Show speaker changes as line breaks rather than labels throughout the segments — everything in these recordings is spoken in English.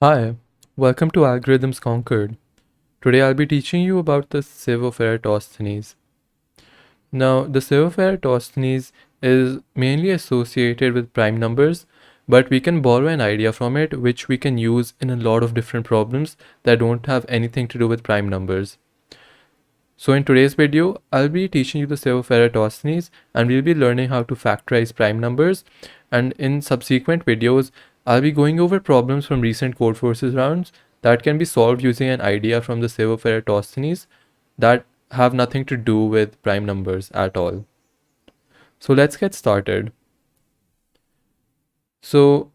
Hi, welcome to Algorithms Conquered. Today I'll be teaching you about the Sieve of Eratosthenes. Now, the Sieve of Eratosthenes is mainly associated with prime numbers, but we can borrow an idea from it which we can use in a lot of different problems that don't have anything to do with prime numbers. So in today's video, I'll be teaching you the Sieve of Eratosthenes and we'll be learning how to factorize prime numbers. And in subsequent videos, I'll be going over problems from recent Codeforces rounds that can be solved using an idea from the Sieve of Eratosthenes that have nothing to do with prime numbers at all. So let's get started. So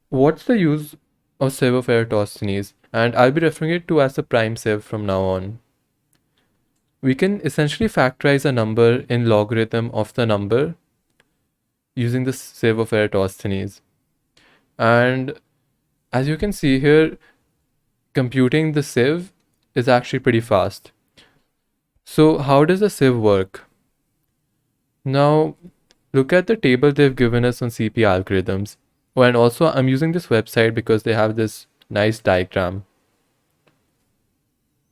what's the use of Sieve of Eratosthenes? And I'll be referring it to as the prime sieve from now on. We can essentially factorize a number in logarithm of the number using the sieve of Eratosthenes. And as you can see here, computing the sieve is actually pretty fast. So how does the sieve work? Now, look at the table they've given us on CP algorithms. Oh, and also I'm using this website because they have this nice diagram.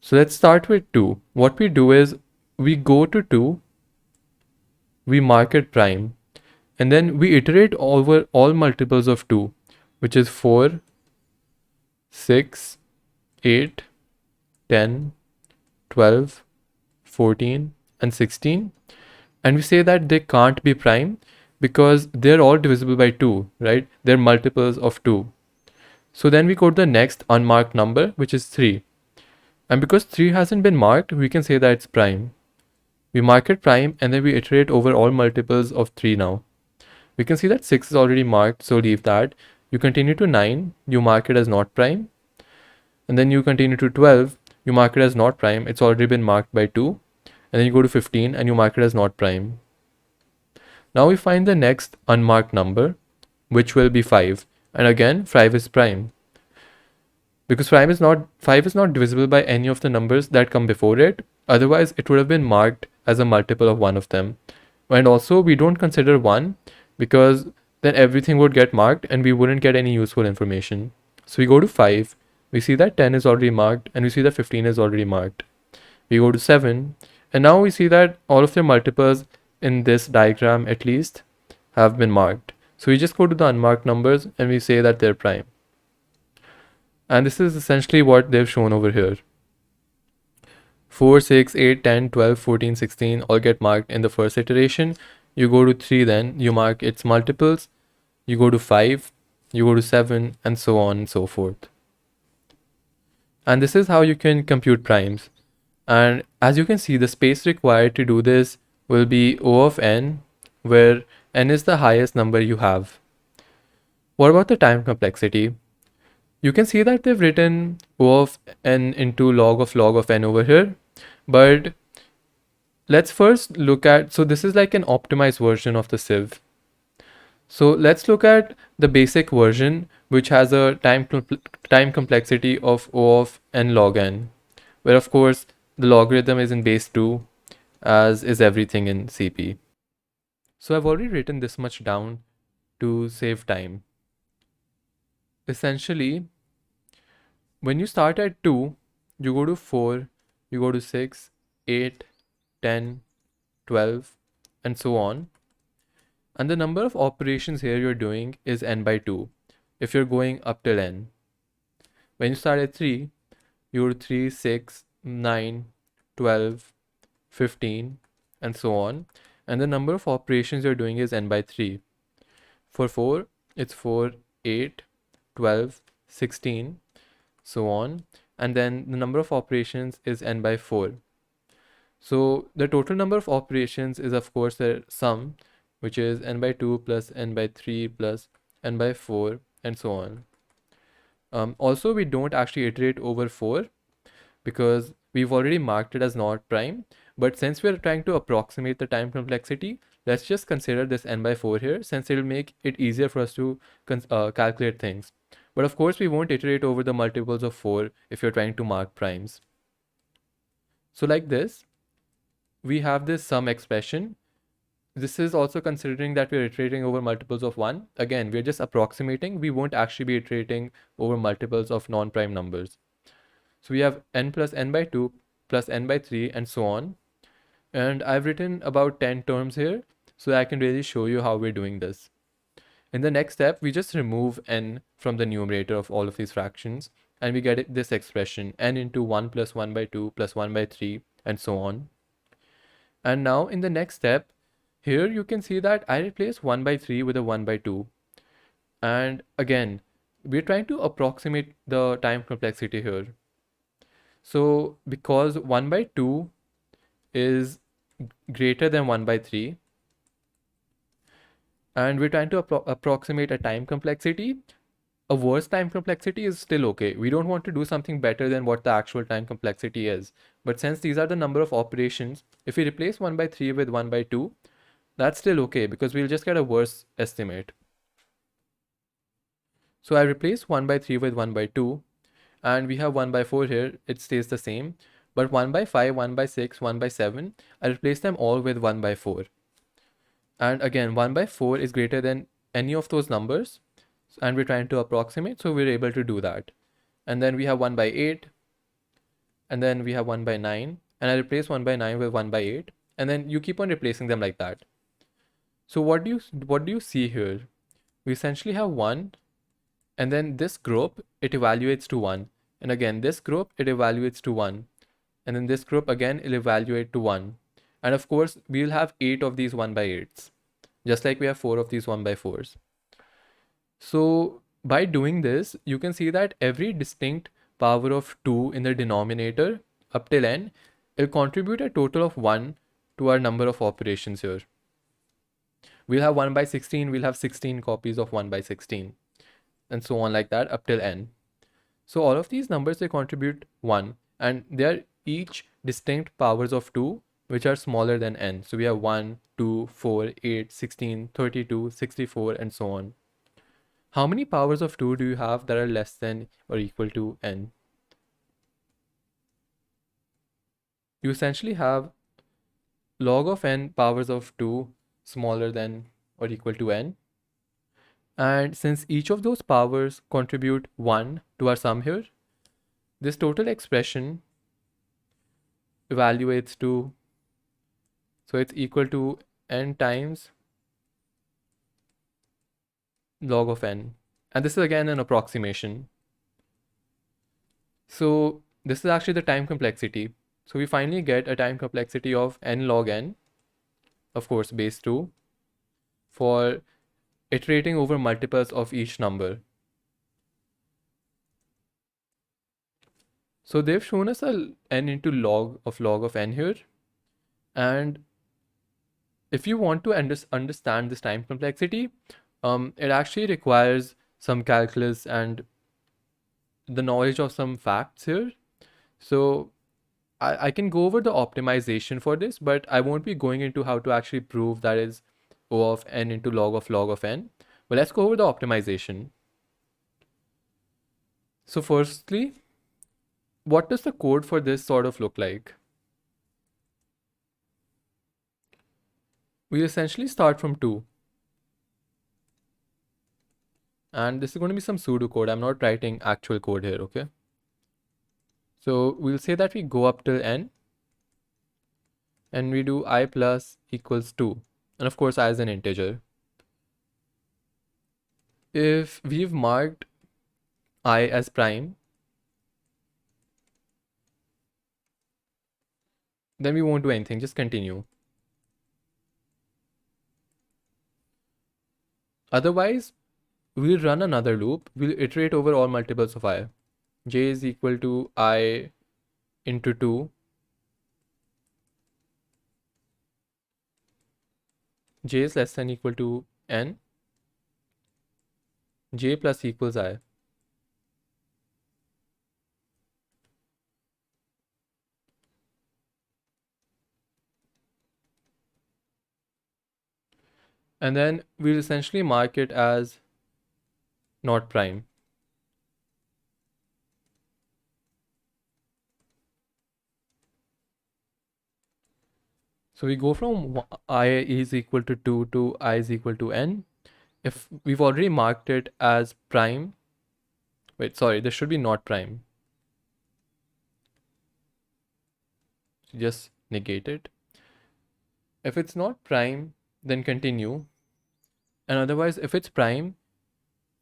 So let's start with 2. What we do is we go to 2, we mark it prime, and then we iterate over all multiples of 2, which is 4, 6, 8, 10, 12, 14, and 16. And we say that they can't be prime because they're all divisible by 2, right? They're multiples of 2. So then we go to the next unmarked number, which is 3. And because 3 hasn't been marked, we can say that it's prime. We mark it prime and then we iterate over all multiples of 3 now. We can see that 6 is already marked, so leave that. You continue to 9, you mark it as not prime. And then you continue to 12, you mark it as not prime, it's already been marked by 2. And then you go to 15 and you mark it as not prime. Now we find the next unmarked number, which will be 5. And again, 5 is prime. Because 5 is not divisible by any of the numbers that come before it. Otherwise, it would have been marked as a multiple of one of them. And also, we don't consider 1 because then everything would get marked and we wouldn't get any useful information. So we go to 5, we see that 10 is already marked and we see that 15 is already marked. We go to 7 and now we see that all of their multiples in this diagram at least have been marked. So we just go to the unmarked numbers and we say that they're prime. And this is essentially what they've shown over here. 4, 6, 8, 10, 12, 14, 16 all get marked in the first iteration. You go to 3 then, you mark its multiples. You go to 5, you go to 7, and so on and so forth. And this is how you can compute primes. And as you can see, the space required to do this will be O of n, where n is the highest number you have. What about the time complexity? You can see that they've written O of n into log of n over here, but let's first look at, so this is like an optimized version of the sieve. So let's look at the basic version, which has a time complexity of O of n log n, where of course the logarithm is in base 2, as is everything in CP. So I've already written this much down to save time. Essentially, when you start at 2, you go to 4, you go to 6, 8, 10, 12, and so on. And the number of operations here you're doing is n by 2, if you're going up till n. When you start at 3, you go to 3, 6, 9, 12, 15, and so on. And the number of operations you're doing is n by 3. For 4, it's 4, 8, 12, 16, so on. And then the number of operations is n by 4. So the total number of operations is of course the sum, which is n by 2 plus n by 3 plus n by 4 and so on. Also, we don't actually iterate over 4 because we've already marked it as not prime. But since we're trying to approximate the time complexity, let's just consider this n by 4 here, since it'll make it easier for us to calculate things. But of course, we won't iterate over the multiples of 4 if you're trying to mark primes. So like this, we have this sum expression. this is also considering that we're iterating over multiples of 1. Again, we're just approximating. We won't actually be iterating over multiples of non-prime numbers. So we have n plus n by 2 plus n by 3 and so on. And I've written about 10 terms here so that I can really show you how we're doing this. In the next step, we just remove n from the numerator of all of these fractions and we get this expression n into 1 plus 1 by 2 plus 1 by 3 and so on. And now in the next step, here you can see that I replace 1 by 3 with a 1 by 2. And again, we're trying to approximate the time complexity here. So because 1 by 2 is greater than 1 by 3, and we're trying to approximate a time complexity, a worse time complexity is still okay. We don't want to do something better than what the actual time complexity is. But since these are the number of operations, if we replace 1 by 3 with 1 by 2, that's still okay because we'll just get a worse estimate. So I replace 1 by 3 with 1 by 2, and we have 1 by 4 here, it stays the same. But 1 by 5, 1 by 6, 1 by 7, I replace them all with 1 by 4. And again, 1 by 4 is greater than any of those numbers, and we're trying to approximate, so we're able to do that. And then we have 1 by 8, and then we have 1 by 9, and I replace 1 by 9 with 1 by 8, and then you keep on replacing them like that. So what do you see here? We essentially have 1, and then this group, it evaluates to 1. And again, this group, it evaluates to 1. And then this group again, it'll evaluate to 1. And of course, we'll have 8 of these 1 by 8s, just like we have 4 of these 1 by 4s. So by doing this, you can see that every distinct power of 2 in the denominator up till n, it'll contribute a total of 1 to our number of operations here. We'll have 1 by 16, we'll have 16 copies of 1 by 16, and so on like that up till n. So all of these numbers, they contribute 1, and they are each distinct powers of 2 which are smaller than n. So we have 1, 2, 4, 8, 16, 32, 64, and so on. How many powers of 2 do you have that are less than or equal to n? You essentially have log of n powers of 2 smaller than or equal to n. And since each of those powers contribute 1 to our sum here, this total expression evaluates to, so it's equal to n times log of n. And this is again an approximation. So this is actually the time complexity. So we finally get a time complexity of n log n, of course base 2, for iterating over multiples of each number. So they've shown us a n into log of n here. And if you want to understand this time complexity, it actually requires some calculus and the knowledge of some facts here. So I can go over the optimization for this, but I won't be going into how to actually prove that is O of n into log of n. But let's go over the optimization. So firstly, what does the code for this sort of look like? We essentially start from 2. And this is going to be some pseudocode. I'm not writing actual code here, okay? So we'll say that we go up till n, and we do I plus equals 2. And of course, I is an integer. If we've marked I as prime, then we won't do anything, just continue. Otherwise, we'll run another loop. We'll iterate over all multiples of I. J is equal to I into 2. J is less than equal to n. J plus equals I. And then we'll essentially mark it as not prime. So we go from I is equal to 2 to I is equal to n. If we've already marked it as prime, wait, sorry, this should be not prime. So just negate it. If it's not prime, then continue. And otherwise, if it's prime,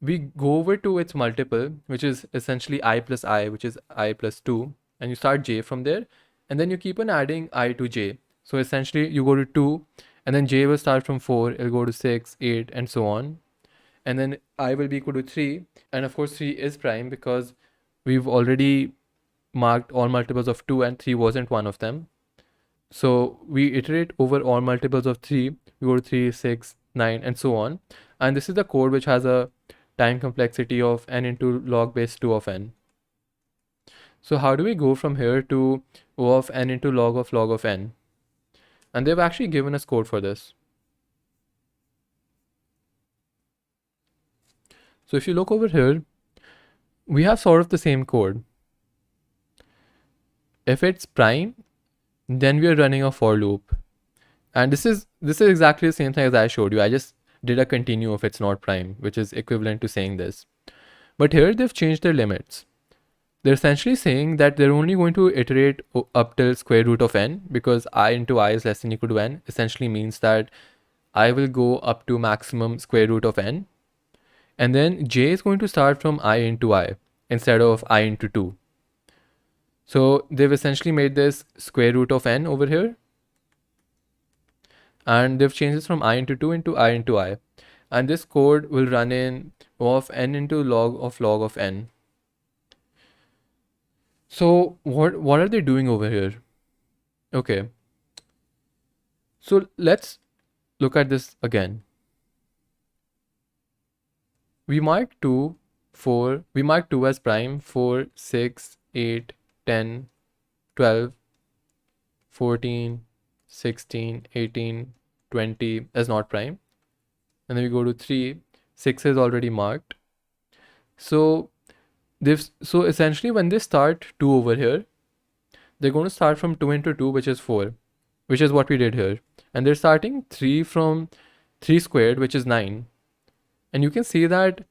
we go over to its multiple, which is essentially I plus I, which is I plus 2, and you start j from there, and then you keep on adding I to j. So essentially, you go to 2, and then j will start from 4, it'll go to 6, 8, and so on. And then I will be equal to 3, and of course, 3 is prime because we've already marked all multiples of 2, and 3 wasn't one of them. So we iterate over all multiples of 3, we go to 3, 6, 9, and so on. And this is the code which has a time complexity of n into log base 2 of n. So how do we go from here to O of n into log of n? And they've actually given us code for this. So if you look over here, we have sort of the same code. If it's prime, then we are running a for loop. And this is exactly the same thing as I showed you. I just did a continue if it's not prime, which is equivalent to saying this. But here they've changed their limits. They're essentially saying that they're only going to iterate up till square root of n, because I into I is less than equal to n essentially means that I will go up to maximum square root of n. And then j is going to start from I into I instead of I into 2. So they've essentially made this square root of n over here. And they've changed this from I into 2 into I into I. And this code will run in O of n into log of n. So what are they doing over here? Okay. So let's look at this again. We mark 2, 4, we mark 2 as prime, 4, 6, 8, 10, 12, 14, 16, 18, 20 as not prime. And then we go to 3, 6 is already marked. So essentially when they start 2 over here, they're going to start from 2 into 2, which is 4, which is what we did here. And they're starting 3 from 3 squared, which is 9. And you can see that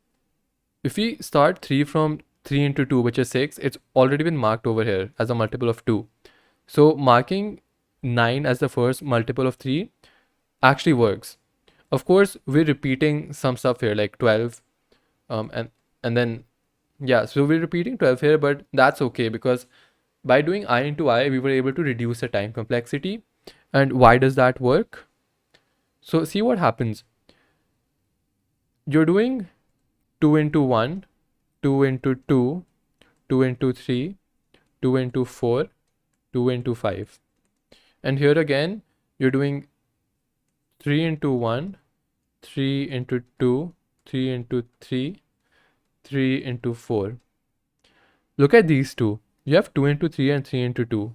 if we start 3 from 3 into 2, which is 6, it's already been marked over here as a multiple of 2. So marking 9 as the first multiple of 3 actually works. Of course, we're repeating some stuff here like 12, and then yeah, so we're repeating 12 here, but that's okay because by doing I into I, we were able to reduce the time complexity. And why does that work? So see what happens. You're doing 2 into 1, 2 into 2, 2 into 3, 2 into 4, 2 into 5. And here again, you're doing 3 into 1, 3 into 2, 3 into 3, 3 into 4. Look at these two. You have 2 into 3 and 3 into 2.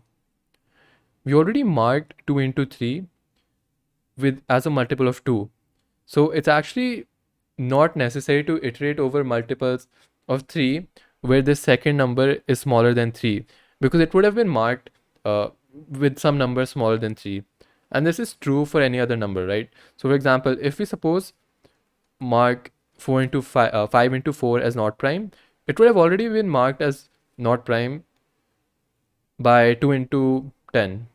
We already marked 2 into 3 as a multiple of 2. So it's actually not necessary to iterate over multiples of 3 where the second number is smaller than 3, because it would have been marked with some number smaller than 3. And this is true for any other number, right? So for example, if we suppose mark 4 into 5, 5 into 4 as not prime, it would have already been marked as not prime by 2 into 10.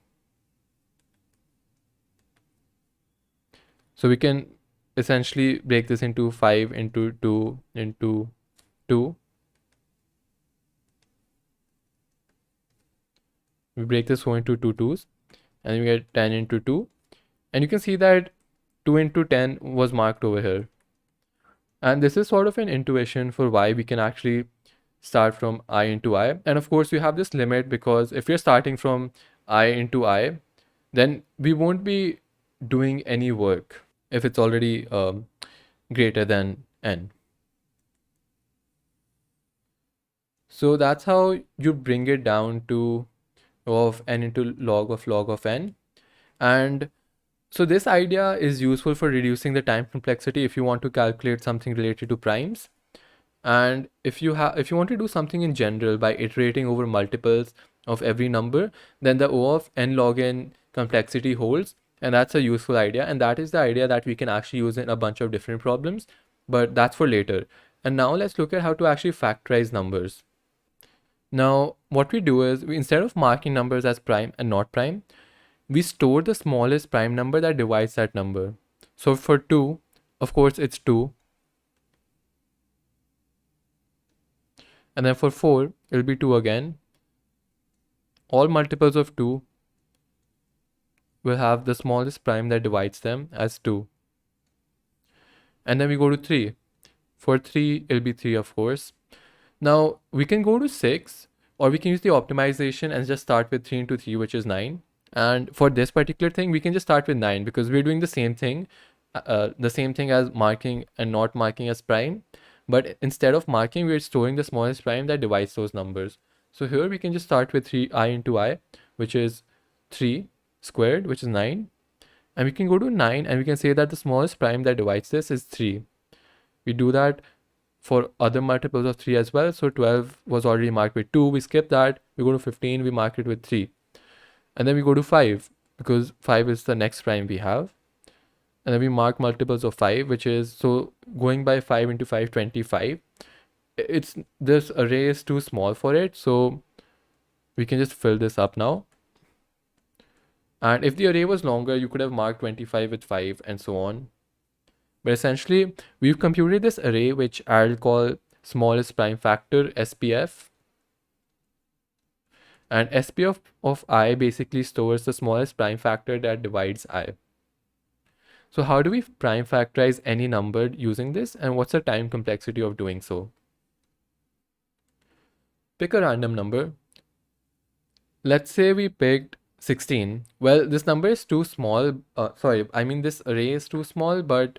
So we can essentially break this into 5 into 2 into 2. We break this 4 into 2 twos, and then we get 10 into 2. And you can see that 2 into 10 was marked over here. And this is sort of an intuition for why we can actually start from I into I. And of course, we have this limit because if we're starting from I into I, then we won't be doing any work if it's already greater than n. So that's how you bring it down to of n into log of n. And so this idea is useful for reducing the time complexity if you want to calculate something related to primes. And if you want to do something in general by iterating over multiples of every number, then the O of n log n complexity holds. And that's a useful idea. And that is the idea that we can actually use in a bunch of different problems, but that's for later. And now let's look at how to actually factorize numbers. Now, what we do is instead of marking numbers as prime and not prime, we store the smallest prime number that divides that number. So for 2, of course, it's 2. And then for 4, it'll be 2 again. All multiples of 2 will have the smallest prime that divides them as 2. And then we go to 3. For 3, it'll be 3, of course. Now, we can go to 6, or we can use the optimization and just start with 3 into 3, which is 9. And for this particular thing, we can just start with 9 because we're doing the same thing as marking and not marking as prime. But instead of marking, we're storing the smallest prime that divides those numbers. So here we can just start with 3i into I, which is 3 squared, which is 9. And we can go to 9 and we can say that the smallest prime that divides this is 3. We do that for other multiples of 3 as well. So 12 was already marked with 2. We skip that. We go to 15. We mark it with 3. And then we go to 5 because 5 is the next prime we have. And then we mark multiples of 5, which is, so going by 5 into 5, 25. This array is too small for it. So we can just fill this up now. And if the array was longer, you could have marked 25 with 5 and so on. But essentially, we've computed this array, which I'll call smallest prime factor, SPF. And SPF of I basically stores the smallest prime factor that divides I. So how do we prime factorize any number using this? And what's the time complexity of doing so? Pick a random number. Let's say we picked 16. Well, this number is too small. This array is too small, but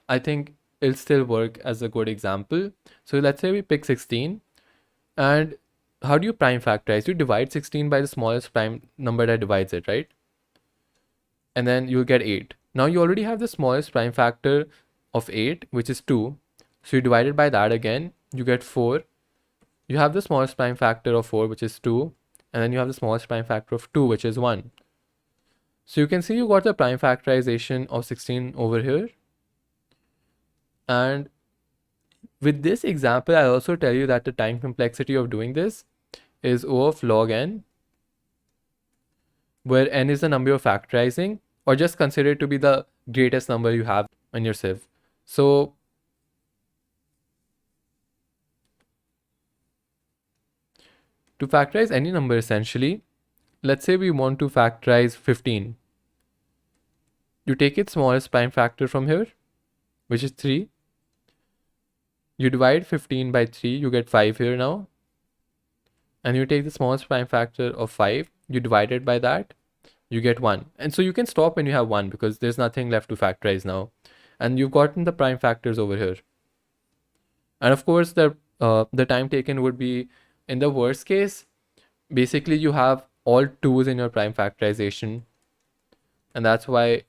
I think it'll still work as a good example. So let's say we pick 16. And how do you prime factorize? You divide 16 by the smallest prime number that divides it, right? And then you'll get 8. Now you already have the smallest prime factor of 8, which is 2. So you divide it by that again, you get 4. You have the smallest prime factor of 4, which is 2. And then you have the smallest prime factor of 2, which is 1. So you can see you got the prime factorization of 16 over here. And with this example, I'll also tell you that the time complexity of doing this is O of log n, where n is the number you're factorizing, or just consider it to be the greatest number you have in your sieve. So to factorize any number, essentially, let's say we want to factorize 15. You take its smallest prime factor from here, which is 3. You divide 15 by 3, you get 5 here now. And you take the smallest prime factor of 5, you divide it by that, you get 1. And so you can stop when you have 1 because there's nothing left to factorize now. And you've gotten the prime factors over here. And of course, the time taken would be, in the worst case, basically you have all 2's in your prime factorization. And that's why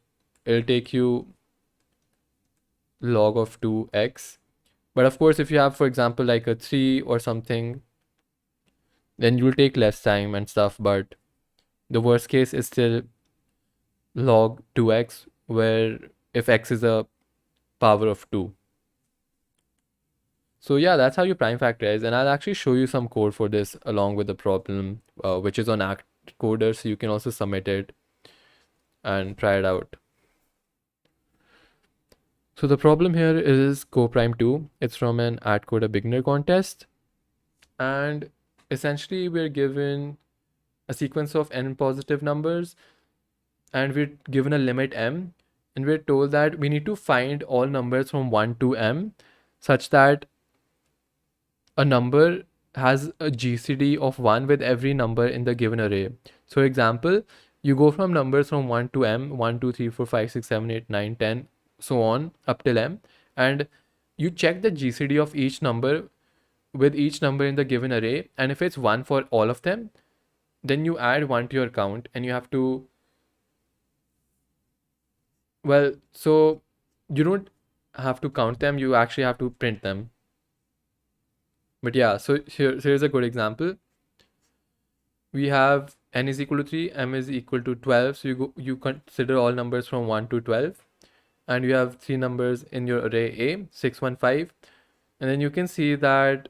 it'll take you log of 2x. But of course, if you have, for example, like a 3 or something, then you'll take less time and stuff. But the worst case is still log 2x, where if x is a power of 2. So yeah, that's how you prime factorize. And I'll actually show you some code for this along with the problem, which is on Act Coder. So you can also submit it and try it out. So the problem here is coprime 2. It's from an AtCoder beginner contest. And essentially we're given a sequence of n positive numbers and we're given a limit m, and we're told that we need to find all numbers from 1 to m such that a number has a GCD of 1 with every number in the given array. So example, you go from numbers from 1 to m, 1, 2, 3, 4, 5, 6, 7, 8, 9, 10, so on up till m, and you check the GCD of each number with each number in the given array, and if it's 1 for all of them, then you add 1 to your count, and you have to, well, so you don't have to count them, you actually have to print them. But yeah, so here's a good example. We have n is equal to 3, m is equal to 12. So you consider all numbers from 1 to 12, and you have three numbers in your array A, 6, 1, 5. And then you can see that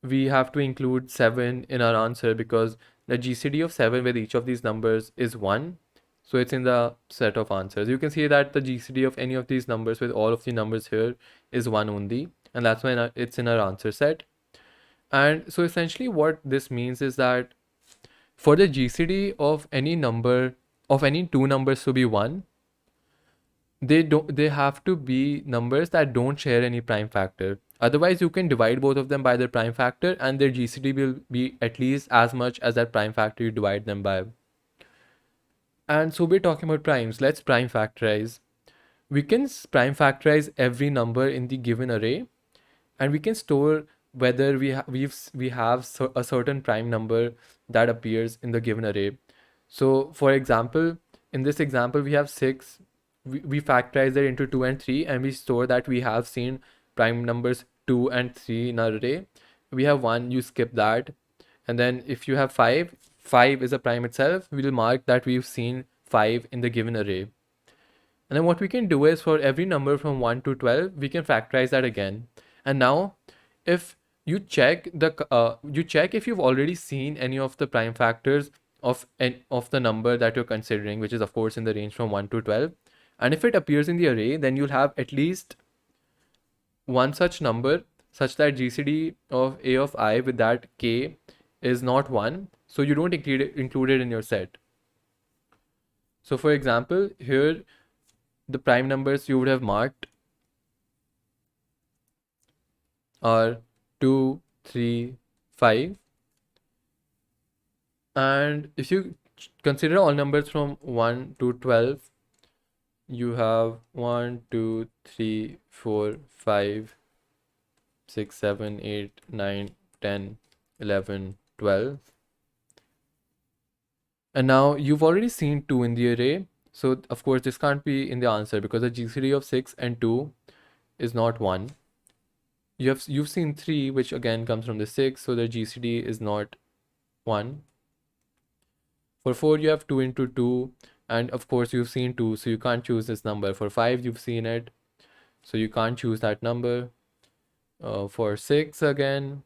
we have to include 7 in our answer because the GCD of 7 with each of these numbers is 1. So it's in the set of answers. You can see that the GCD of any of these numbers with all of the numbers here is 1 only. And that's why it's in our answer set. And so essentially what this means is that for the GCD of any number, of any two numbers to be 1, they have to be numbers that don't share any prime factor. Otherwise you can divide both of them by their prime factor and their GCD will be at least as much as that prime factor you divide them by. And so we're talking about primes. Let's prime factorize. We can prime factorize every number in the given array, and we can store whether we have a certain prime number that appears in the given array. So for example, in this example we have 6. We factorize it into 2 and 3, and we store that we have seen prime numbers 2 and 3 in our array. We have 1, you skip that. And then if you have 5, 5 is a prime itself, we will mark that we've seen 5 in the given array. And then what we can do is for every number from 1 to 12, we can factorize that again. And now if you check if you've already seen any of the prime factors of the number that you're considering, which is of course in the range from 1 to 12. And if it appears in the array, then you'll have at least one such number such that GCD of A of I with that k is not 1. So you don't include it in your set. So for example, here the prime numbers you would have marked are 2, 3, 5. And if you consider all numbers from 1 to 12, you have 1, 2, 3, 4, 5, 6, 7, 8, 9, 10, 11, 12. And now you've already seen 2 in the array. So of course this can't be in the answer because the GCD of 6 and 2 is not 1. You've seen 3, which again comes from the 6, so the GCD is not 1. For 4 you have 2 into 2, and of course you've seen 2, so you can't choose this number. For 5 you've seen it, so you can't choose that number. For 6 again,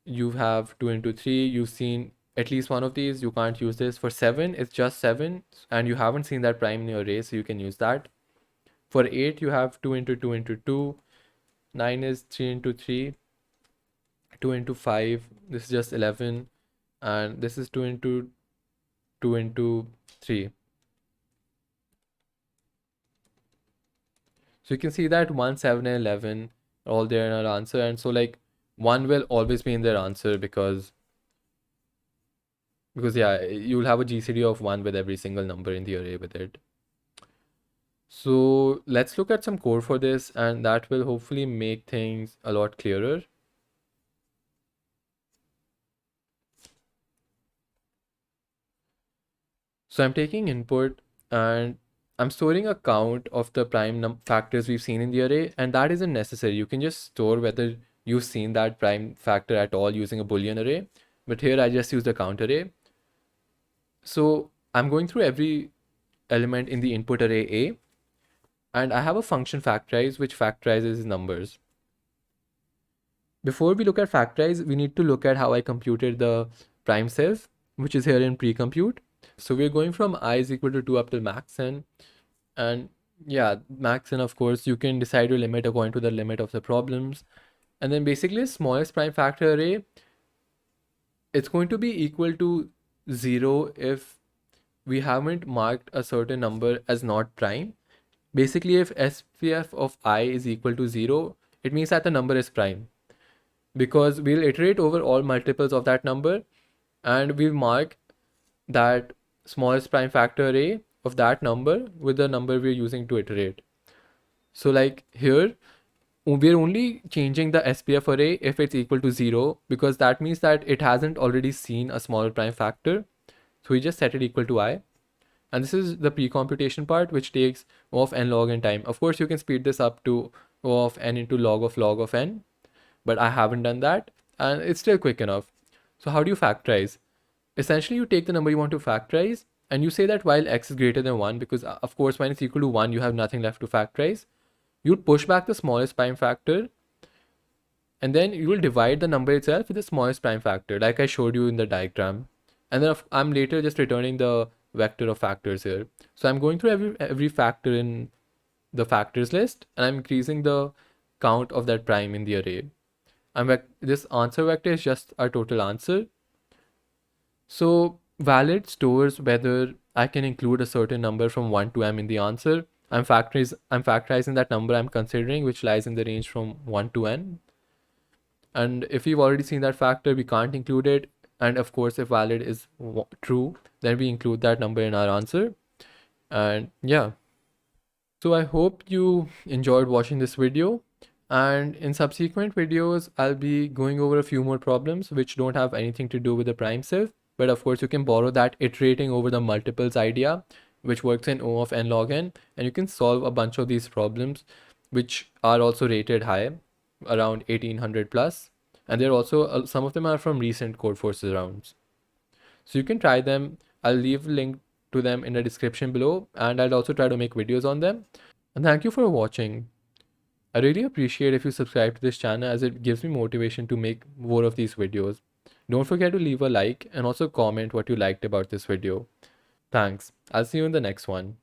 you have 2 into 3, you've seen at least one of these, you can't use this. For 7, it's just 7, and you haven't seen that prime in your array, so you can use that. For 8, you have 2 into 2 into 2, 9 is 3 into 3, 2 into 5, this is just 11, and this is 2 into 2 into 3. So you can see that 1, 7, and 11 are all there in our answer, and so like 1 will always be in their answer because yeah, you'll have a GCD of 1 with every single number in the array with it. So let's look at some code for this, and that will hopefully make things a lot clearer. So I'm taking input and I'm storing a count of the prime factors we've seen in the array, and that isn't necessary. You can just store whether you've seen that prime factor at all using a Boolean array. But here I just use the count array. So I'm going through every element in the input array A, and I have a function factorize which factorizes numbers. Before we look at factorize, we need to look at how I computed the prime sieve, which is here in pre-compute. So we're going from I is equal to 2 up till max n, and yeah, max n, of course, you can decide your limit according to the limit of the problems. And then basically the smallest prime factor array, it's going to be equal to 0 if we haven't marked a certain number as not prime. Basically, if SPF of I is equal to 0, it means that the number is prime, because we'll iterate over all multiples of that number and we'll mark that smallest prime factor array of that number with the number we're using to iterate. So like here, we're only changing the SPF array if it's equal to 0, because that means that it hasn't already seen a smaller prime factor. So we just set it equal to I. And this is the pre-computation part, which takes O of n log n time. Of course, you can speed this up to O of n into log of n, but I haven't done that, and it's still quick enough. So how do you factorize? essentially you take the number you want to factorize and you say that while x is greater than 1, because of course when it's equal to 1 you have nothing left to factorize, you'd push back the smallest prime factor and then you will divide the number itself with the smallest prime factor like I showed you in the diagram. And then I'm later just returning the vector of factors here. So I'm going through every factor in the factors list and I'm increasing the count of that prime in the array. This answer vector is just our total answer. So valid stores whether I can include a certain number from 1 to m in the answer. I'm factorizing that number I'm considering, which lies in the range from 1 to n. And if we've already seen that factor, we can't include it. And of course, if valid is true, then we include that number in our answer. And yeah. So I hope you enjoyed watching this video. And in subsequent videos, I'll be going over a few more problems which don't have anything to do with the prime sieve. But of course, you can borrow that iterating over the multiples idea, which works in O of n log n. And you can solve a bunch of these problems, which are also rated high, around 1800 plus. And they're also, some of them are from recent Codeforces rounds. So you can try them. I'll leave a link to them in the description below. And I'll also try to make videos on them. And thank you for watching. I really appreciate if you subscribe to this channel as it gives me motivation to make more of these videos. Don't forget to leave a like and also comment what you liked about this video. Thanks. I'll see you in the next one.